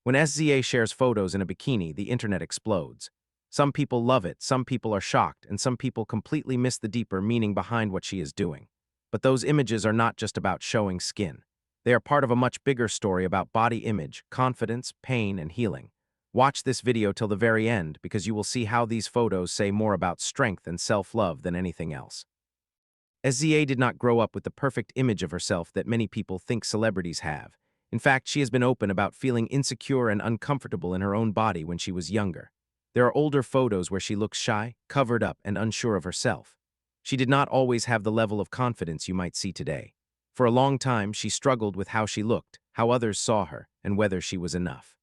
When SZA shares photos in a bikini, the internet explodes. Some people love it, some people are shocked, and some people completely miss the deeper meaning behind what she is doing. But those images are not just about showing skin. They are part of a much bigger story about body image, confidence, pain, and healing. Watch this video till the very end because you will see how these photos say more about strength and self-love than anything else. SZA did not grow up with the perfect image of herself that many people think celebrities have. In fact, she has been open about feeling insecure and uncomfortable in her own body when she was younger. There are older photos where she looks shy, covered up, and unsure of herself. She did not always have the level of confidence you might see today. For a long time, she struggled with how she looked, how others saw her, and whether she was enough.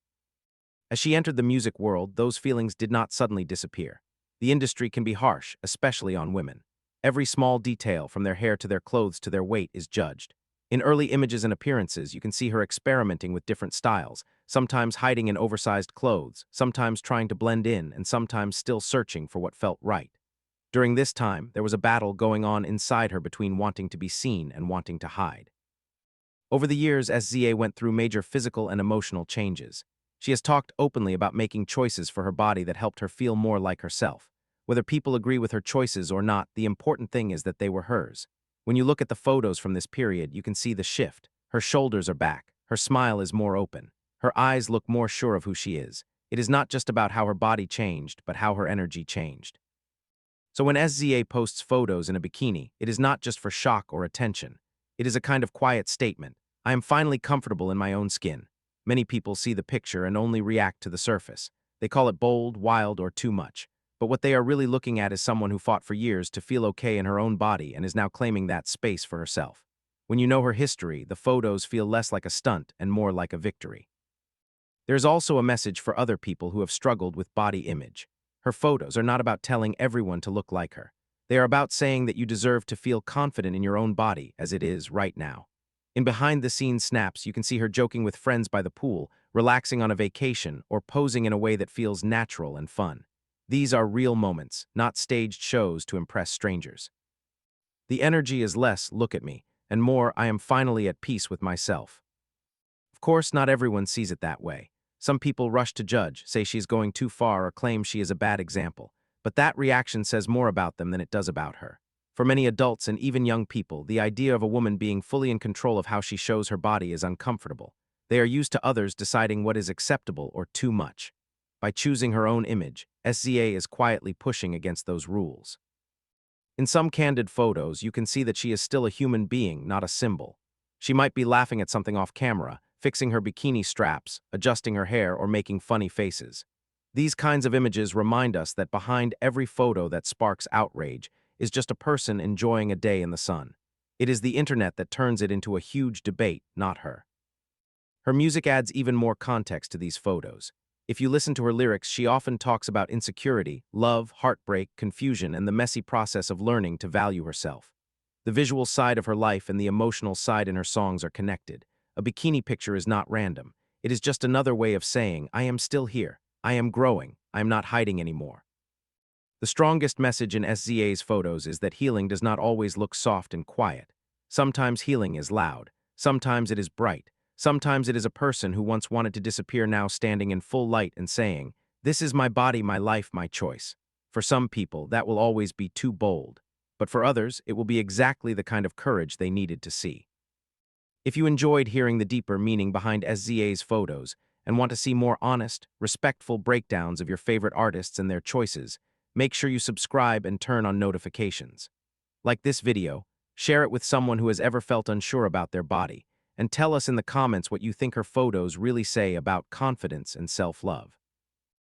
As she entered the music world, those feelings did not suddenly disappear. The industry can be harsh, especially on women. Every small detail, from their hair to their clothes to their weight, is judged. In early images and appearances, you can see her experimenting with different styles, sometimes hiding in oversized clothes, sometimes trying to blend in, and sometimes still searching for what felt right. During this time, there was a battle going on inside her between wanting to be seen and wanting to hide. Over the years, SZA went through major physical and emotional changes. She has talked openly about making choices for her body that helped her feel more like herself. Whether people agree with her choices or not, the important thing is that they were hers. When you look at the photos from this period, you can see the shift. Her shoulders are back. Her smile is more open. Her eyes look more sure of who she is. It is not just about how her body changed, but how her energy changed. So when SZA posts photos in a bikini, it is not just for shock or attention. It is a kind of quiet statement. I am finally comfortable in my own skin. Many people see the picture and only react to the surface. They call it bold, wild, or too much. But what they are really looking at is someone who fought for years to feel okay in her own body and is now claiming that space for herself. When you know her history, the photos feel less like a stunt and more like a victory. There's also a message for other people who have struggled with body image. Her photos are not about telling everyone to look like her. They are about saying that you deserve to feel confident in your own body as it is right now. In behind-the-scenes snaps, you can see her joking with friends by the pool, relaxing on a vacation, or posing in a way that feels natural and fun. These are real moments, not staged shows to impress strangers. The energy is less, look at me, and more, I am finally at peace with myself. Of course, not everyone sees it that way. Some people rush to judge, say she's going too far, or claim she is a bad example. But that reaction says more about them than it does about her. For many adults and even young people, the idea of a woman being fully in control of how she shows her body is uncomfortable. They are used to others deciding what is acceptable or too much. By choosing her own image, SZA is quietly pushing against those rules. In some candid photos, you can see that she is still a human being, not a symbol. She might be laughing at something off camera, fixing her bikini straps, adjusting her hair, or making funny faces. These kinds of images remind us that behind every photo that sparks outrage is just a person enjoying a day in the sun. It is the internet that turns it into a huge debate, not her. Her music adds even more context to these photos. If you listen to her lyrics, she often talks about insecurity, love, heartbreak, confusion, and the messy process of learning to value herself. The visual side of her life and the emotional side in her songs are connected. A bikini picture is not random. It is just another way of saying, I am still here. I am growing. I am not hiding anymore. The strongest message in SZA's photos is that healing does not always look soft and quiet. Sometimes healing is loud. Sometimes it is bright. Sometimes it is a person who once wanted to disappear now standing in full light and saying, "This is my body, my life, my choice." For some people, that will always be too bold. But for others, it will be exactly the kind of courage they needed to see. If you enjoyed hearing the deeper meaning behind SZA's photos and want to see more honest, respectful breakdowns of your favorite artists and their choices, make sure you subscribe and turn on notifications. Like this video, share it with someone who has ever felt unsure about their body, and tell us in the comments what you think her photos really say about confidence and self-love.